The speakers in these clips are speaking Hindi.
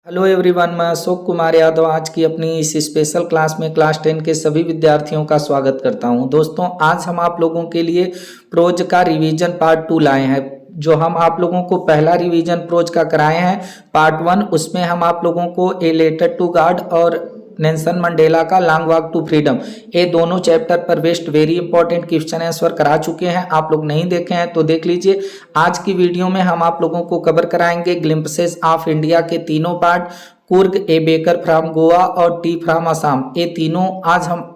हेलो एवरीवन, मैं अशोक कुमार यादव आज की अपनी इस स्पेशल क्लास में क्लास 10 के सभी विद्यार्थियों का स्वागत करता हूं। दोस्तों, आज हम आप लोगों के लिए प्रोज का रिवीजन पार्ट 2 लाए हैं। जो हम आप लोगों को पहला रिवीजन प्रोज का कराए हैं पार्ट 1, उसमें हम आप लोगों को ए लेटर टू गॉड और नेल्सन मंडेला का लॉन्ग वॉक टू फ्रीडम, ये दोनों चैप्टर पर based very important question answer करा चुके हैं। आप लोग नहीं देखे हैं तो देख लीजिए। आज की वीडियो में हम आप लोगों को कवर कराएंगे ग्लिम्पसेस ऑफ इंडिया के तीनों part, Coorg, A baker from Goa और टी फ्रॉम असम। ये तीनों आज हम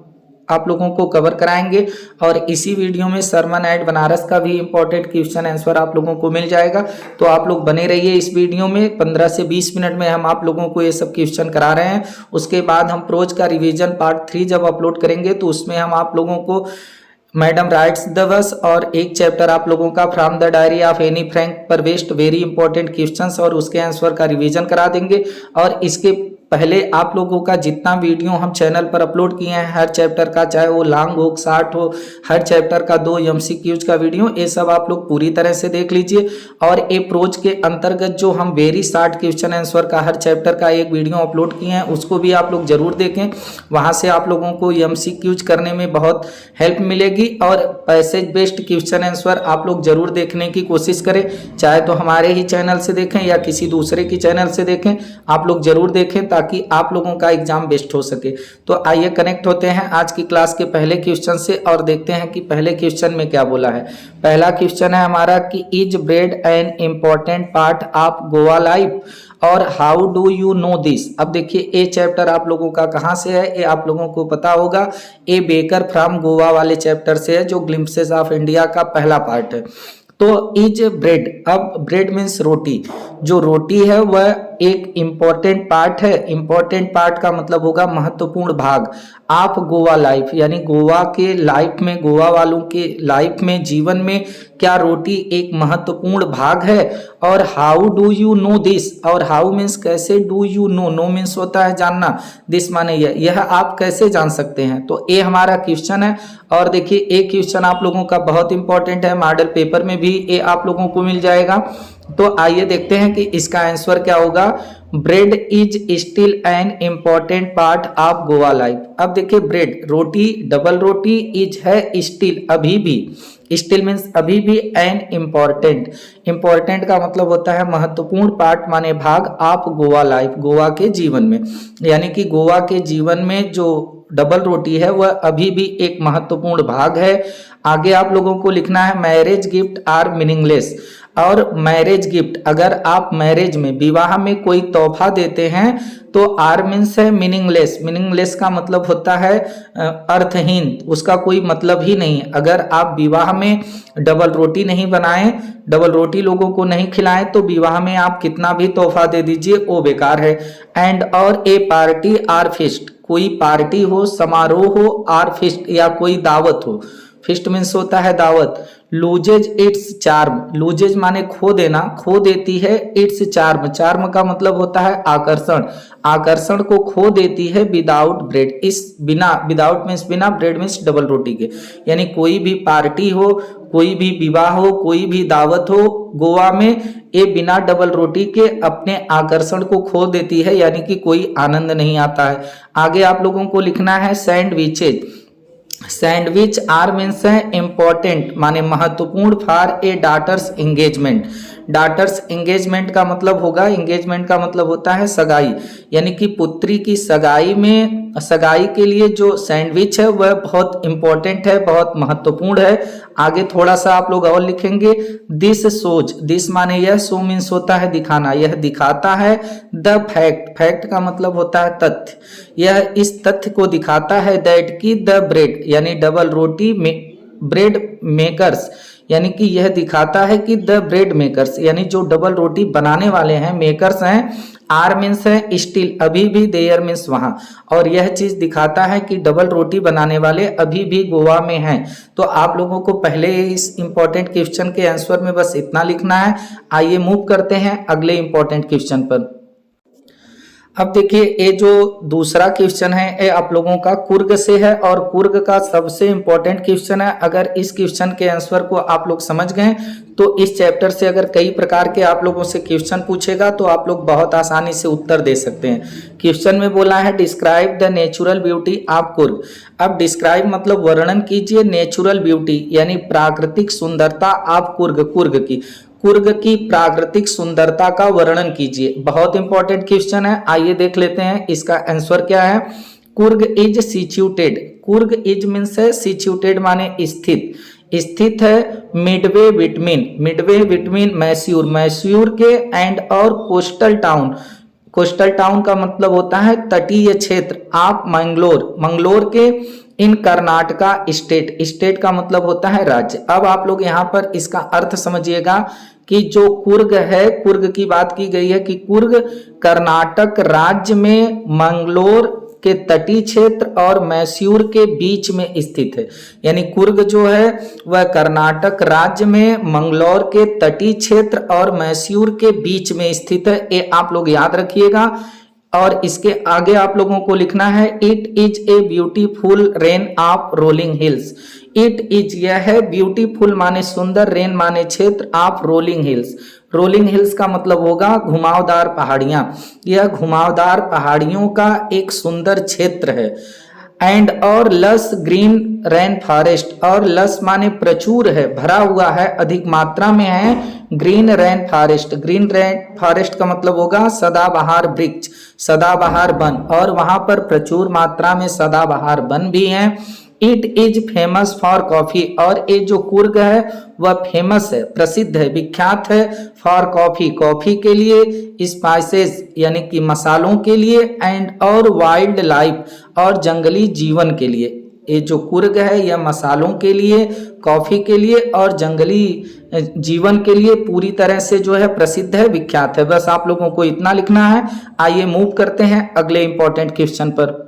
आप लोगों को कवर कराएंगे और इसी वीडियो में सरमन एट बनारस का भी इंपॉर्टेंट क्वेश्चन आंसर आप लोगों को मिल जाएगा। तो आप लोग बने रहिए इस वीडियो में। 15 से 20 मिनट में हम आप लोगों को ये सब क्वेश्चन करा रहे हैं। उसके बाद हम प्रोज का रिवीजन पार्ट 3 जब अपलोड करेंगे तो उसमें हम आप लोगों को मैडम राइट्स द बस और एक चैप्टर आप लोगों का from the diary of Anne Frank पर बेस्ड वेरी इंपॉर्टेंट क्वेश्चंस और उसके आंसर का रिवीजन करा देंगे। और इसके पहले आप लोगों का जितना वीडियो हम चैनल पर अपलोड किए हैं हर चैप्टर का, चाहे वो लॉन्ग हो शॉर्ट हो, हर चैप्टर का 2 MCQs का वीडियो, ये सब आप लोग पूरी तरह से देख लीजिए। और ए प्रोज के अंतर्गत जो हम वेरी शॉर्ट क्वेश्चन आंसर का हर चैप्टर का एक वीडियो अपलोड किए हैं उसको भी आप लोग जरूर देखें। वहां से आप लोगों को MCQs करने में बहुत हेल्प मिलेगी और पैसेज बेस्ड क्वेश्चन आंसर आप लोग जरूर देखने की कोशिश करें, चाहे तो हमारे ही चैनल से देखें या किसी दूसरे की चैनल से देखें, आप लोग जरूर देखें ताकि आप लोगों का एग्जाम बेस्ट हो सके। तो आइए कनेक्ट होते हैं आज की क्लास के पहले क्वेश्चन से और देखते हैं कि पहले क्वेश्चन में क्या बोला है। पहला क्वेश्चन है हमारा कि is bread an important part of Goa life और how do you know this. अब देखिए ए चैप्टर आप लोगों का कहाँ से है, ये आप लोगों को पता होगा, ए बेकर फ्रॉम गोवा वाले चैप्टर से है जो ग्लिम्पसेस ऑफ इंडिया का पहला पार्ट है। तो इज ब्रेड, अब ब्रेड मीन्स रोटी, जो रोटी है वह एक इंपॉर्टेंट पार्ट है। इंपॉर्टेंट पार्ट का मतलब होगा महत्वपूर्ण भाग। आप गोवा लाइफ यानी गोवा के लाइफ में, गोवा वालों के लाइफ में, जीवन में क्या रोटी एक महत्वपूर्ण भाग है। और how do you know this, और हाउ मीन्स कैसे, do you know, know means होता है जानना, दिस माने यह आप कैसे जान सकते हैं। तो ये हमारा क्वेश्चन है। और देखिए एक क्वेश्चन आप लोगों का बहुत इंपॉर्टेंट है, मॉडल पेपर में भी ये आप लोगों को मिल जाएगा। तो आइए देखते हैं कि इसका आंसर क्या होगा। Bread is still an important part of Goa life. अब देखिए bread roti, double roti, is है स्टिल अभी भी, स्टिल मीन्स अभी भी, एन इम्पॉर्टेंट, इम्पॉर्टेंट का मतलब होता है महत्वपूर्ण पार्ट माने भाग, आप गोवा लाइफ, गोवा के जीवन में, यानी कि गोवा के जीवन में जो डबल रोटी है वह अभी भी एक महत्वपूर्ण भाग है। आगे आप लोगों को लिखना है मैरिज गिफ्ट आर मीनिंगलेस। और मैरिज गिफ्ट, अगर आप मैरिज में, विवाह में कोई तोहफा देते हैं तो आर मीन्स है मीनिंगलेस। मीनिंगलेस का मतलब होता है अर्थहीन, उसका कोई मतलब ही नहीं। अगर आप विवाह में डबल रोटी नहीं बनाएं, डबल रोटी लोगों को नहीं खिलाएं तो विवाह में आप कितना भी तोहफा दे दीजिए वो बेकार है। एंड और ए पार्टी आर फेस्ट, कोई पार्टी हो, समारोह हो, आर फेस्ट या कोई दावत हो, फेस्ट मीन्स होता है दावत। लूजेज इट्स चार्म, लूजेज माने खो देना, खो देती है इट्स चार्म, चार्म का मतलब होता है आकर्षण, आकर्षण को खो देती है विदाउट ब्रेड, इस बिना, विदाउट मीन्स बिना, ब्रेड मीन्स डबल रोटी के। यानी कोई भी पार्टी हो, कोई भी विवाह हो, कोई भी दावत हो गोवा में, ये बिना डबल रोटी के अपने आकर्षण को खो देती है, यानी कि कोई आनंद नहीं आता है। आगे आप लोगों को लिखना है सैंडविचेज। सैंडविच आर मीन्स है इंपॉर्टेंट माने महत्वपूर्ण for a daughter's engagement. Daughter's engagement का मतलब होगा, एंगेजमेंट का मतलब होता है सगाई, यानी कि पुत्री की सगाई में, सगाई के लिए जो सैंडविच है वह बहुत इंपॉर्टेंट है, बहुत महत्वपूर्ण है। आगे थोड़ा सा आप लोग और लिखेंगे दिस शोज, दिस माने यह, शो मीन्स होता है दिखाना, यह दिखाता है। द फैक्ट, फैक्ट का मतलब होता है तथ्य, यह इस तथ्य को दिखाता है दैट की द ब्रेड यानी डबल रोटी में, ब्रेड मेकर्स यानी कि यह दिखाता है कि द ब्रेड मेकर्स यानी जो डबल रोटी बनाने वाले हैं, मेकर्स हैं, आर मीन्स है स्टिल अभी भी, देयर मीन्स वहां, और यह चीज दिखाता है कि डबल रोटी बनाने वाले अभी भी गोवा में हैं। तो आप लोगों को पहले इस इंपॉर्टेंट क्वेश्चन के आंसर में बस इतना लिखना है। आइए मूव करते हैं अगले इंपॉर्टेंट क्वेश्चन पर। अब देखिए ये जो दूसरा क्वेश्चन है ये आप लोगों का कुर्ग से है और कुर्ग का सबसे इंपॉर्टेंट क्वेश्चन है। अगर इस क्वेश्चन के आंसर को आप लोग समझ गए तो इस चैप्टर से अगर कई प्रकार के आप लोगों से क्वेश्चन पूछेगा तो आप लोग बहुत आसानी से उत्तर दे सकते हैं। क्वेश्चन में बोला है describe the natural beauty of Coorg. अब डिस्क्राइब मतलब वर्णन कीजिए नेचुरल ब्यूटी यानी प्राकृतिक सुंदरता ऑफ कुर्ग, कुर्ग की प्राकृतिक सुंदरता का वर्णन कीजिए। बहुत इंपॉर्टेंट क्वेश्चन है, आइए देख लेते हैं इसका आंसर क्या है। Coorg is situated, Coorg is means है सिचुएटेड माने स्थित, स्थित है मिडवे बिटवीन मैसूर, मैसूर के एंड और कोस्टल टाउन, कोस्टल टाउन का मतलब होता है तटीय क्षेत्र, आप मंगलोर, मंगलोर के इन कर्नाटका स्टेट, स्टेट का मतलब होता है राज्य। अब आप लोग यहाँ पर इसका अर्थ समझिएगा कि जो कुर्ग है, कुर्ग की बात की गई है कि कुर्ग कर्नाटक राज्य में मंगलोर के तटीय क्षेत्र और मैसूर के बीच में स्थित है। यानी कुर्ग जो है वह कर्नाटक राज्य में मंगलोर के तटीय क्षेत्र और मैसूर के बीच में स्थित है, ये आप लोग याद रखिएगा। और इसके आगे आप लोगों को लिखना है it is a beautiful rain of rolling hills. It is यह है, ब्यूटीफुल माने सुंदर, रेन माने क्षेत्र, of rolling hills, rolling hills का मतलब होगा घुमावदार पहाड़ियां, यह घुमावदार पहाड़ियों का एक सुंदर क्षेत्र है। एंड और लस ग्रीन रेन फॉरेस्ट, और लस माने प्रचुर है, भरा हुआ है, अधिक मात्रा में है green rain forest, green rain forest का मतलब होगा सदाबहार वृक्ष, सदाबहार वन, और वहां पर प्रचुर मात्रा में सदाबहार वन भी हैं। It is famous for coffee, और ये जो कुर्ग है वह फेमस है, प्रसिद्ध है, विख्यात है फॉर कॉफी, कॉफी के लिए, स्पाइसेस यानी कि मसालों के लिए, एंड और वाइल्ड लाइफ और जंगली जीवन के लिए। ये जो कुर्ग है यह मसालों के लिए, कॉफी के लिए और जंगली जीवन के लिए पूरी तरह से जो है प्रसिद्ध है, विख्यात है। बस आप लोगों को इतना लिखना है। आइए मूव करते हैं अगले इंपॉर्टेंट क्वेश्चन पर।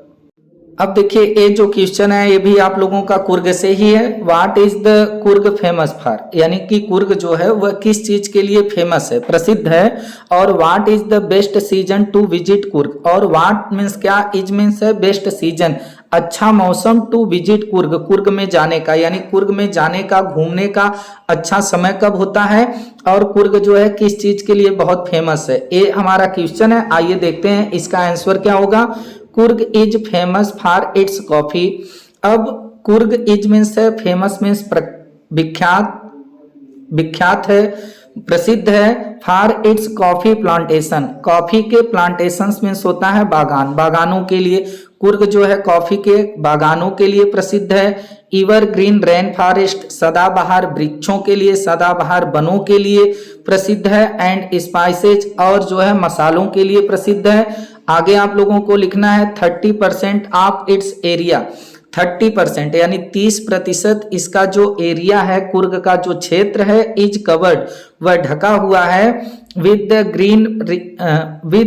अब देखिए ये जो क्वेश्चन है ये भी आप लोगों का कुर्ग से ही है। What is the Coorg famous for, यानी कि कुर्ग जो है वह किस चीज के लिए फेमस है, प्रसिद्ध है। और what is the best season two visit Coorg, और व्हाट मीन्स क्या, इज मीन्स है बेस्ट सीजन, अच्छा मौसम, टू विजिट कुर्ग, कुर्ग में जाने का, यानी कुर्ग में जाने का, घूमने का अच्छा समय कब होता है, और कुर्ग जो है किस चीज के लिए बहुत फेमस है, ये हमारा क्वेश्चन है। आइए देखते हैं इसका आंसर क्या होगा। Coorg is famous for its coffee. अब कुर्ग इज मीन्स है फेमस मीन्स विख्यात, विख्यात है, प्रसिद्ध है, for its coffee plantation, coffee के प्लांटेशन मीन्स होता है बागान, बागानों के लिए कुर्ग जो है कॉफी के बागानों के लिए प्रसिद्ध है। इवर ग्रीन रेन फॉरेस्ट, सदाबहार वृक्षों के लिए, सदाबहार वनों के लिए प्रसिद्ध है। एंड स्पाइसेज, और जो है मसालों के लिए प्रसिद्ध है। आगे आप लोगों को लिखना है 30% ऑफ इट्स एरिया, 30% यानी 30% इसका जो एरिया है, कुर्ग का जो क्षेत्र है, इज कवर्ड वह ढका हुआ है, with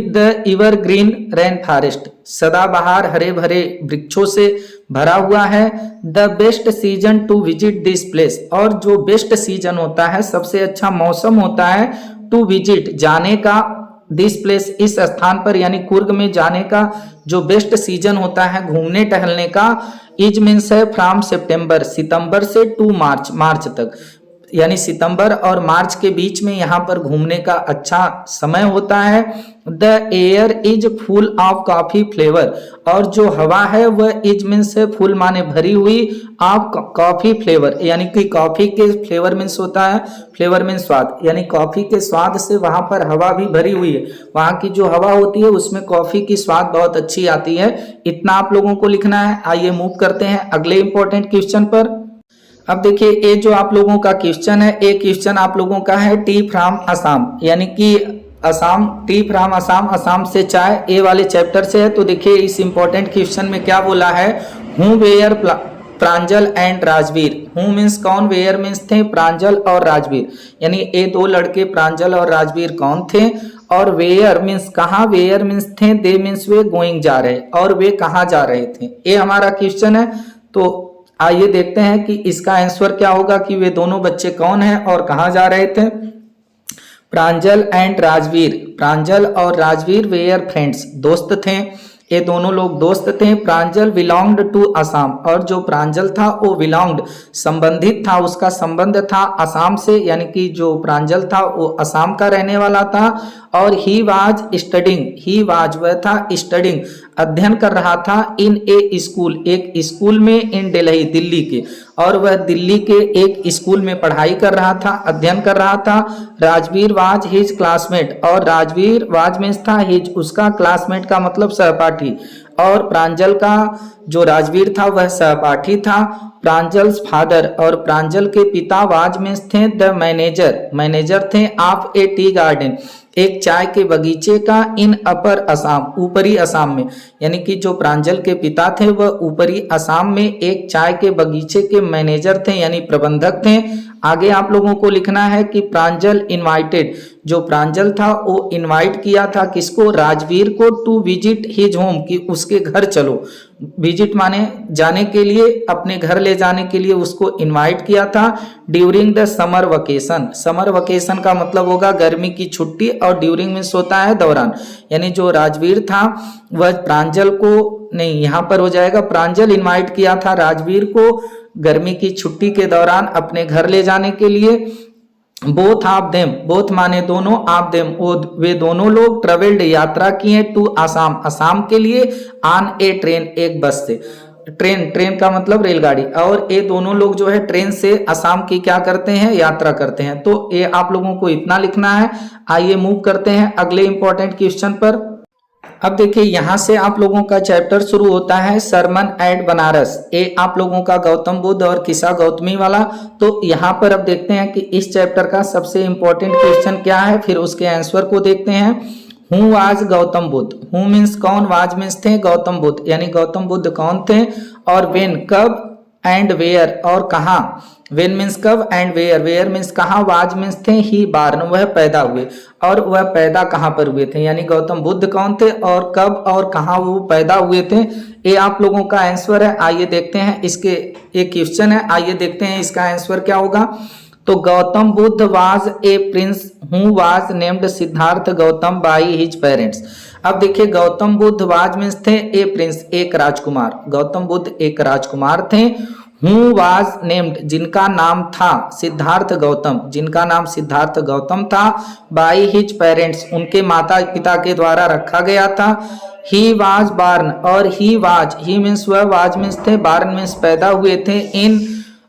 the इवर green rain forest, सदाबहार हरे भरे वृक्षों से भरा हुआ है। The best season two visit this place, और जो बेस्ट सीजन होता है, सबसे अच्छा मौसम होता है, टू विजिट जाने का, दिस प्लेस इस स्थान पर, यानी कुर्ग में जाने का जो बेस्ट सीजन होता है घूमने टहलने का, इज मीन्स है फ्रॉम सितंबर, सितंबर से टू मार्च, मार्च तक, यानी सितंबर और मार्च के बीच में यहाँ पर घूमने का अच्छा समय होता है। The air is full of coffee flavour, और जो हवा है वह इज मीन्स है फुल माने भरी हुई, ऑफ कॉफी फ्लेवर यानी कि कॉफी के फ्लेवर मीन्स होता है, फ्लेवर मीन्स स्वाद, यानी कॉफी के स्वाद से वहां पर हवा भी भरी हुई है, वहां की जो हवा होती है उसमें कॉफी की स्वाद बहुत अच्छी आती है। इतना आप लोगों को लिखना है। आइए मूव करते हैं अगले इंपॉर्टेंट क्वेश्चन पर। अब देखिए ये जो आप लोगों का क्वेश्चन है, एक क्वेश्चन आप लोगों का है टी फ्रॉम असम, यानी कि असम, टी फ्रॉम असम, असम से चाय, ए वाले चैप्टर से है। तो देखिए इस इंपॉर्टेंट क्वेश्चन में क्या बोला है, who were Pranjal and Rajveer, who means कौन, वेयर मीन्स थे प्रांजल और राजवीर, यानी ये दो लड़के प्रांजल और राजवीर कौन थे, और वेयर मीन्स कहाँ, वेयर मीन्स थे, दे मीन्स वे गोइंग जा रहे, और वे कहाँ जा रहे थे, ये हमारा क्वेश्चन है। तो आइए देखते हैं कि इसका आंसर क्या होगा कि वे दोनों बच्चे कौन हैं और कहाँ जा रहे थे। प्रांजल एंड राजवीर, प्रांजल और राजवीर वेयर फ्रेंड्स, दोस्त थे। ये दोनों लोग दोस्त थे। प्रांजल बिलोंग्ड टू असम, और जो प्रांजल था वो बिलोंग्ड संबंधित था, उसका संबंध था असम से, यानी कि जो प्रांजल था वो असम का रहने वाला था। और he was studying, he was वह था, स्टडिंग अध्ययन कर रहा था, इन ए स्कूल एक स्कूल में, इन दिल्ली दिल्ली के, और वह दिल्ली के एक स्कूल में पढ़ाई कर रहा था, अध्ययन कर रहा था। राजवीर वाज हिज क्लासमेट, और राजवीर वाज में था हिज उसका, क्लासमेट का मतलब सहपाठी, और प्रांजल का जो राजवीर था वह सहपाठी था। प्रांजल्स फादर, और प्रांजल के पिता वाज में थे द मैनेजर, मैनेजर थे ऑफ ए टी गार्डन एक चाय के बगीचे का, इन अपर असम ऊपरी असम में, यानी कि जो प्रांजल के पिता थे वह ऊपरी असम में एक चाय के बगीचे के मैनेजर थे, यानी प्रबंधक थे। आगे आप लोगों को लिखना है कि प्रांजल इनवाइटेड, जो प्रांजल था वो इनवाइट किया था किसको, राजवीर को, टू विजिट हिज होम, कि उसके घर चलो, विजिट माने जाने के लिए, अपने घर ले जाने के लिए उसको इनवाइट किया था। During the summer vacation, summer vacation का मतलब होगा गर्मी की छुट्टी, और ड्यूरिंग मीन्स होता है दौरान, यानी जो राजवीर था वह प्रांजल को, नहीं यहाँ पर हो जाएगा, प्रांजल इनवाइट किया था राजवीर को गर्मी की छुट्टी के दौरान अपने घर ले जाने के लिए। बोथ ऑफ देम, बोथ माने दोनों, ऑफ देम वे दोनों लोग, ट्रेवल्ड यात्रा किए, टू आसाम आसाम के लिए, ऑन ए ट्रेन एक बस से, ट्रेन ट्रेन का मतलब रेलगाड़ी, और ये दोनों लोग जो है ट्रेन से आसाम की क्या करते हैं, यात्रा करते हैं। तो ये आप लोगों को इतना लिखना है। आइए मूव करते हैं अगले इंपॉर्टेंट क्वेश्चन पर। अब देखिए यहां से आप लोगों का चैप्टर शुरू होता है सरमन एट बनारस, ये आप लोगों का गौतम बुद्ध और किस्सा गौतमी वाला। तो यहाँ पर अब देखते हैं कि इस चैप्टर का सबसे इंपॉर्टेंट क्वेश्चन क्या है, फिर उसके आंसर को देखते हैं। Who was Gautam Buddha, who means कौन, वाज मीन्स थे गौतम बुद्ध, यानी गौतम बुद्ध कौन थे, और वेन कब, एंड वेयर और कहाँ, वेन मीन्स कब, एंड वेयर वेयर मीन्स कहाँ, वाज मीन्स थे, ही बार्न वह पैदा हुए, और वह पैदा कहाँ पर हुए थे, यानी गौतम बुद्ध कौन थे और कब और कहाँ वो पैदा हुए थे। ये आप लोगों का आंसर है। आइए देखते हैं इसके, एक क्वेश्चन है, आइए देखते हैं इसका आंसर क्या होगा। तो Gautam Buddha was a Prince who was named Siddharth Gautam by his parents. अब देखिए गौतम बुद्ध वाज मीन्स थे ए प्रिंस एक राजकुमार, गौतम बुद्ध एक राजकुमार थे। हु वाज नेम्ड जिनका नाम था, सिद्धार्थ गौतम जिनका नाम सिद्धार्थ गौतम था, बाई हिज पेरेंट्स उनके माता पिता के द्वारा रखा गया था। ही वाज बार्न, और ही वाज, ही मीन्स वह, वाज मीन्स थे, बार्न मीन्स पैदा हुए थे, इन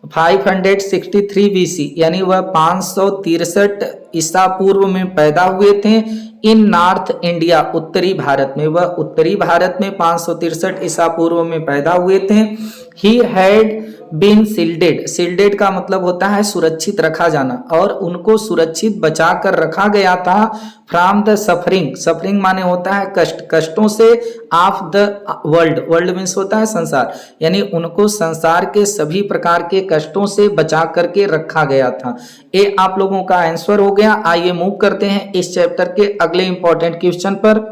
563 BC, यानी वह 563 ईसा पूर्व में पैदा हुए थे। इन नॉर्थ इंडिया उत्तरी भारत में, वह उत्तरी भारत में 563 ईसा पूर्व में पैदा हुए थे। He had been shielded, shielded का मतलब होता है सुरक्षित रखा जाना, और उनको सुरक्षित बचा कर रखा गया था। फ्रॉम द सफरिंग, सफरिंग माने होता है कष्ट, कष्टों से, of the world, world means होता है संसार, यानी उनको संसार के सभी प्रकार के कष्टों से बचा करके रखा गया था। ये आप लोगों का आंसर हो गया। आइए मूव करते हैं इस चैप्टर के अगले इंपॉर्टेंट क्वेश्चन पर।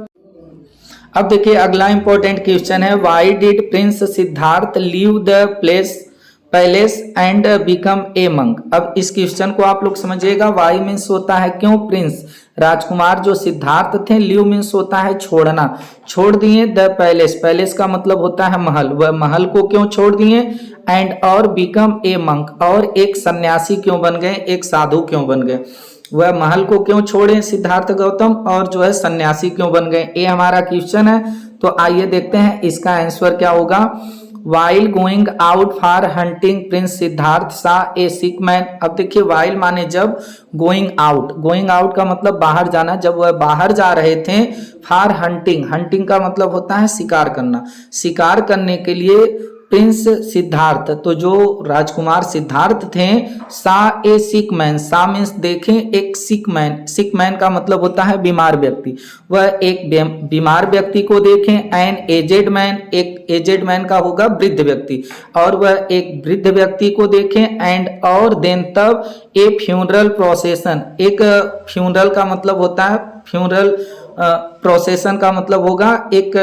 अब देखिए अगला इंपॉर्टेंट क्वेश्चन है, why did Prince Siddharth leave the palace and become a monk. अब इस क्वेश्चन को आप लोग समझिएगा। वाई मीन्स होता है क्यों, प्रिंस राजकुमार जो सिद्धार्थ थे, लीव मीन्स होता है छोड़ना, छोड़ दिए द पैलेस, पैलेस का मतलब होता है महल, वह महल को क्यों छोड़ दिए, एंड और बिकम ए मंक और एक सन्यासी क्यों बन गए, एक साधु क्यों बन गए। वह महल को क्यों छोड़े सिद्धार्थ गौतम, और जो है सन्यासी क्यों बन गए, ये हमारा क्वेश्चन है। तो आइए देखते हैं इसका आंसर क्या होगा। While going out for hunting Prince Siddharth सा ए सिक मैन। अब देखिए वाइल माने जब, गोइंग आउट, गोइंग आउट का मतलब बाहर जाना, जब वह बाहर जा रहे थे, फॉर हंटिंग, हंटिंग का मतलब होता है शिकार करना, शिकार करने के लिए प्रिंस सिद्धार्थ, तो जो राजकुमार सिद्धार्थ थे, सा ए सिक मैन, सा मीन्स देखें एक सिक मैन, सिक मैन का मतलब होता है बीमार व्यक्ति, वह एक बीमार व्यक्ति को देखें। एन एजेड मैन, एक एजेड मैन का होगा वृद्ध व्यक्ति, और वह एक वृद्ध व्यक्ति को देखें। एंड और देन तब ए फ्यूनरल प्रोसेशन, एक फ्यूनरल का मतलब होता है, फ्यूनरल प्रोसेशन का मतलब होगा एक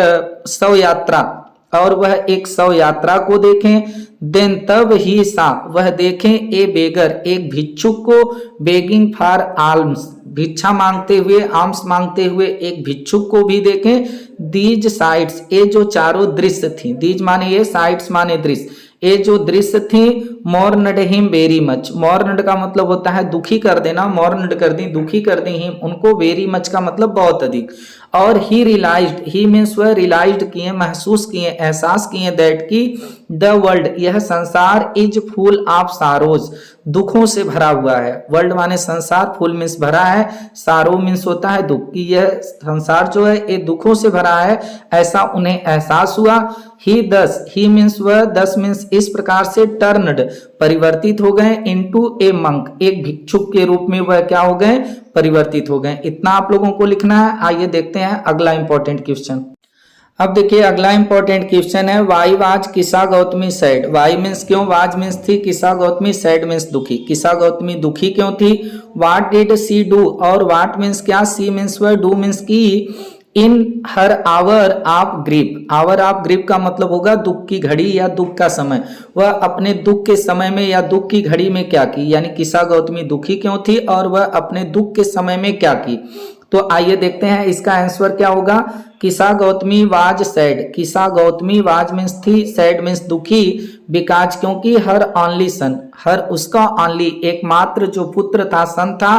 शव यात्रा, और वह एक शव यात्रा को देखें, देन तब ही सा वह देखें ए बेगर एक भिक्षुक को, बेगिंग फॉर आल्म्स भिक्षा मांगते हुए, आर्म्स मांगते हुए एक भिक्षुक को भी देखें। दीज साइट्स ये जो चारों दृश्य थी, दीज माने ये, साइट्स माने दृश्य, ये जो दृश्य थी मॉर्नड हिम वेरी मच, मॉर्नड का मतलब होता है दुखी कर देना, मॉर्नड कर दी, दुखी कर दी हिम उनको, वेरी मच का मतलब बहुत अधिक। और ही रियलाइज्ड, ही मीन्स वह रियलाइज्ड किए, महसूस किए, एहसास किए, दैट की द वर्ल्ड यह संसार इज फुल ऑफ सारोज दुखों से भरा हुआ है। वर्ल्ड माने संसार, फुल मीन्स भरा है, सारो मीन्स होता है दुख, कि यह संसार जो है ये दुखों से भरा है, ऐसा उन्हें एहसास हुआ। ही दस, ही मीन्स वह, दस मीन्स इस प्रकार से, टर्नड परिवर्तित हो गए, इनटू ए मंक एक भिक्षुक के रूप में वह क्या हो गए, परिवर्तित हो गए। इतना आप लोगों को लिखना है। आइए देखते हैं अगला इंपॉर्टेंट क्वेश्चन। अब देखिए अगला इंपॉर्टेंट क्वेश्चन है, वाई वाज किसा गौतमी सैड। वाई मीन्स क्यों, वाज मीन्स थी, किसा गौतमी, सैड मीन्स दुखी। किसा गौतमी दुखी क्यों थी। व्हाट डिड सी डू, और व्हाट मीन्स क्या, सी मीन्स वह, डू मीन्स की, in her hour of grief. Hour of grief का मतलब होगा दुख की घड़ी या दुख का समय। वह अपने दुख के समय में या दुख की घड़ी में क्या की, यानी किसा गौतमी दुखी क्यों थी और वह अपने दुख के समय में क्या की। तो आइए देखते हैं इसका आंसर क्या होगा। किसा गौतमी वाज सैड, किसा गौतमी वाज मीन्स थी, सैड मीन्स दुखी, बिकॉज क्योंकि हर ओनली सन, हर उसका ओनली एकमात्र जो पुत्र था, सन था,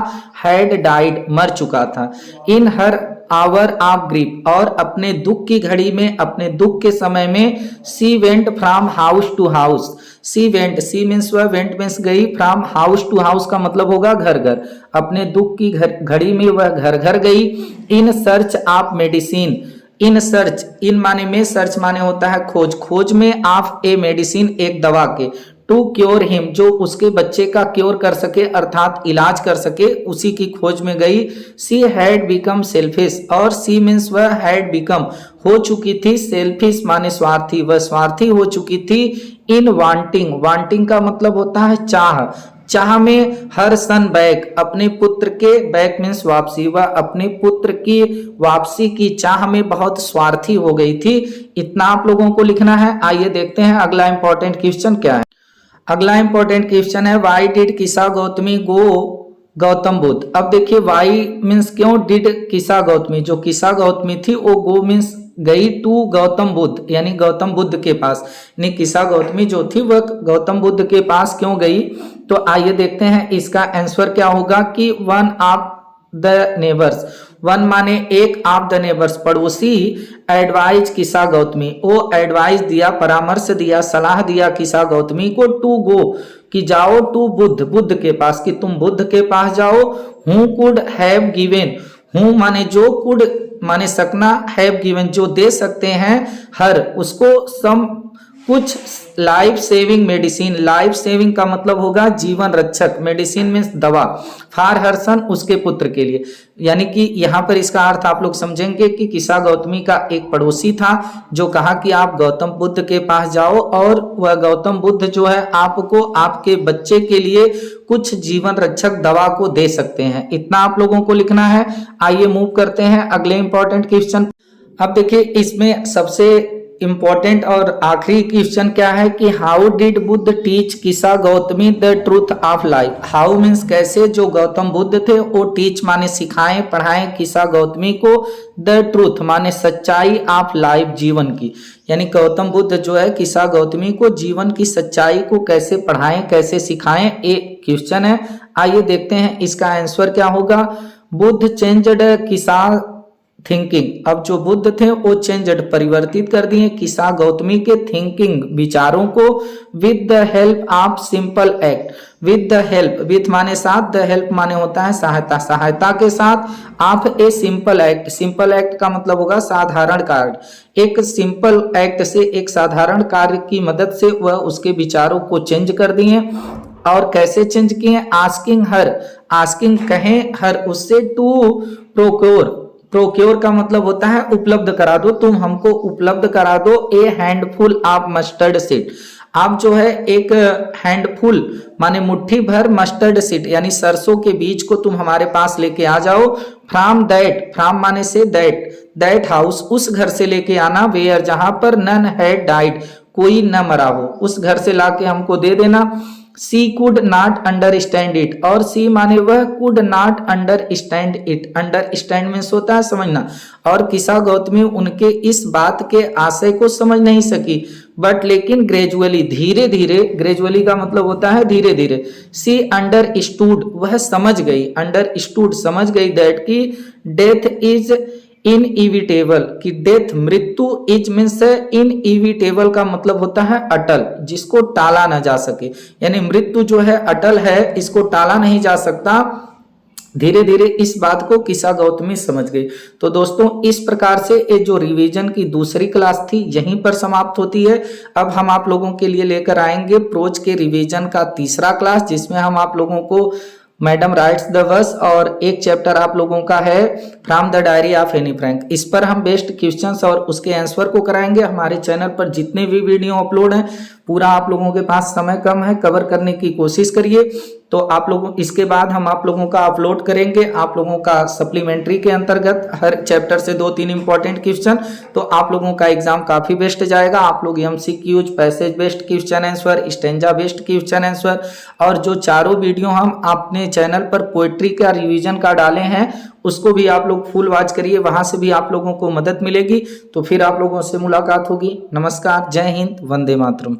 हैड डाइड मर चुका था। इन हर आवर ऑफ ग्रीफ और अपने दुख की घड़ी में, अपने दुख के समय में, she went from house to house. She went, she means वह, वेंट मीन्स गई, फ्रॉम हाउस टू हाउस का मतलब होगा घर घर। अपने दुख की घड़ी में वह घर घर गई। In search of medicine, in search, in माने में, सर्च माने होता है खोज, खोज में, ऑफ ए मेडिसिन एक दवा के, टू क्योर हिम जो उसके बच्चे का क्योर कर सके अर्थात इलाज कर सके, उसी की खोज में गई। सी हैड बिकम सेल्फिश, और सी मीन्स वह, हैड बिकम हो चुकी थी, सेल्फिश माने स्वार्थी, वह स्वार्थी हो चुकी थी। इन वांटिंग, वांटिंग का मतलब होता है चाह, चाह में हर सन बैक अपने पुत्र के, बैक मीन्स वापसी, वह अपने पुत्र की वापसी की चाह में बहुत स्वार्थी हो गई थी। इतना आप लोगों को लिखना है। आइए देखते हैं अगला इंपॉर्टेंट क्वेश्चन क्या है। अगला इंपॉर्टेंट क्वेश्चन है, वाई डिड किसा गौतमी गो गौतम बुद्ध। अब देखिए वाई मीन्स क्यों, डिड किसा गौतमी, जो किसा गौतमी थी वो गो मीन्स गई, टू गौतम बुद्ध यानी गौतम बुद्ध के पास, यानी किसा गौतमी जो थी वह गौतम बुद्ध के पास क्यों गई। तो आइए देखते हैं इसका आंसर क्या होगा कि one of the neighbours, one माने एक, ऑफ द नेबर्स पड़ोसी, एडवाइज किसा गौतमी वो एडवाइस दिया, परामर्श दिया, सलाह दिया किसा गौतमी को, टू गो कि जाओ, टू बुद्ध बुद्ध के पास, कि तुम बुद्ध के पास जाओ। Who could have given, who माने जो, कुड माने सकना, हैव गिवन जो दे सकते हैं, हर उसको, सम कुछ, life saving medicine, life saving का मतलब होगा जीवन रक्षक, मेडिसिन मीन्स दवा, फॉर हर सन उसके पुत्र के लिए। यानी कि यहाँ पर इसका अर्थ आप लोग समझेंगे कि किसा गौतमी का एक पड़ोसी था जो कहा कि आप गौतम बुद्ध के पास जाओ और वह गौतम बुद्ध जो है आपको आपके बच्चे के लिए कुछ जीवन रक्षक दवा को दे सकते हैं। इतना आप लोगों को लिखना है। आइए मूव करते हैं अगले इंपॉर्टेंट क्वेश्चन। अब देखिए इसमें सबसे इंपॉर्टेंट और आखिरी क्वेश्चन क्या है कि हाउ डिड बुद्ध टीच किसा Gautami the truth of life. How means कैसे, जो गौतम बुद्ध थे वो टीच माने सिखाएं, पढ़ाएं किसा गौतमी को, द ट्रूथ माने सच्चाई, ऑफ लाइफ जीवन की, यानी गौतम बुद्ध जो है किसा गौतमी को जीवन की सच्चाई को कैसे पढ़ाएं, कैसे सिखाएं, एक क्वेश्चन है। आइए देखते हैं इसका आंसर क्या होगा। बुद्ध चेंज्ड किसा थिंकिंग, अब जो बुद्ध थे वो चेंज्ड परिवर्तित कर दिए किसा गौतमी के थिंकिंग विचारों को, with the help of simple act, with the help, with माने साथ, द हेल्प माने होता है सहायता, सहायता के साथ, of a simple act, simple act का मतलब होगा साधारण कार्य, एक सिंपल एक्ट से, एक साधारण कार्य की मदद से वह उसके विचारों को चेंज कर दिए। और कैसे चेंज किए, आस्किंग हर, आस्किंग कहें हर उससे, टू प्रोक्योर, प्रोक्योर का मतलब होता है उपलब्ध करा दो, तुम हमको उपलब्ध करा दो, ए हैंडफुल ऑफ मस्टर्ड सीड, आप जो है एक हैंडफुल माने मुट्ठी भर मस्टर्ड सीड यानी सरसों के बीज को तुम हमारे पास लेके आ जाओ। फ्रॉम दैट, फ्रॉम माने से दैट हाउस, उस घर से लेके आना, वेयर जहां पर नन हैड डाइड, कोई न मरा हो, उस घर से लाके हमको दे देना। सी कुड नॉट अंडरस्टैंड इट, और सी माने वह could not understand it, understand means होता है समझना, और किसा गौतमी उनके इस बात के आशय को समझ नहीं सकी, बट लेकिन ग्रेजुअली धीरे धीरे, ग्रेजुअली का मतलब होता है धीरे धीरे, सी अंडरस्टूड वह समझ गई, अंडरस्टूड समझ गई, दैट की डेथ इज इनइविटेबल, कि डेथ मृत्यु, इज मीन्स इनइविटेबल का मतलब होता है अटल, जिसको टाला ना जा सके, यानी मृत्यु जो है अटल है, इसको टाला नहीं जा सकता। धीरे धीरे इस बात को किसा गौतमी समझ गई। तो दोस्तों इस प्रकार से ये जो रिवीजन की दूसरी क्लास थी यहीं पर समाप्त होती है। अब हम आप लोगों के लिए लेकर आएंगे प्रोज के रिवीजन का तीसरा क्लास, जिसमें हम आप लोगों को मैडम राइट्स द वर्स और एक चैप्टर आप लोगों का है from the diary of Anne Frank, इस पर हम बेस्ट क्वेश्चंस और उसके आंसर को कराएंगे। हमारे चैनल पर जितने भी वीडियो अपलोड हैं पूरा आप लोगों के पास समय कम है, कवर करने की कोशिश करिए। तो आप लोगों इसके बाद हम आप लोगों का अपलोड करेंगे आप लोगों का सप्लीमेंट्री के अंतर्गत हर चैप्टर से 2-3 इंपॉर्टेंट क्वेश्चन, तो आप लोगों का एग्जाम काफी बेस्ट जाएगा। आप लोग MCQs, passage based question answer, stanza based question answer, और जो चारों वीडियो हम अपने चैनल पर पोएट्री का रिवीजन का डाले हैं उसको भी आप लोग फुल वॉच करिए, वहां से भी आप लोगों को मदद मिलेगी। तो फिर आप लोगों से मुलाकात होगी। नमस्कार, जय हिंद, वंदे मातरम।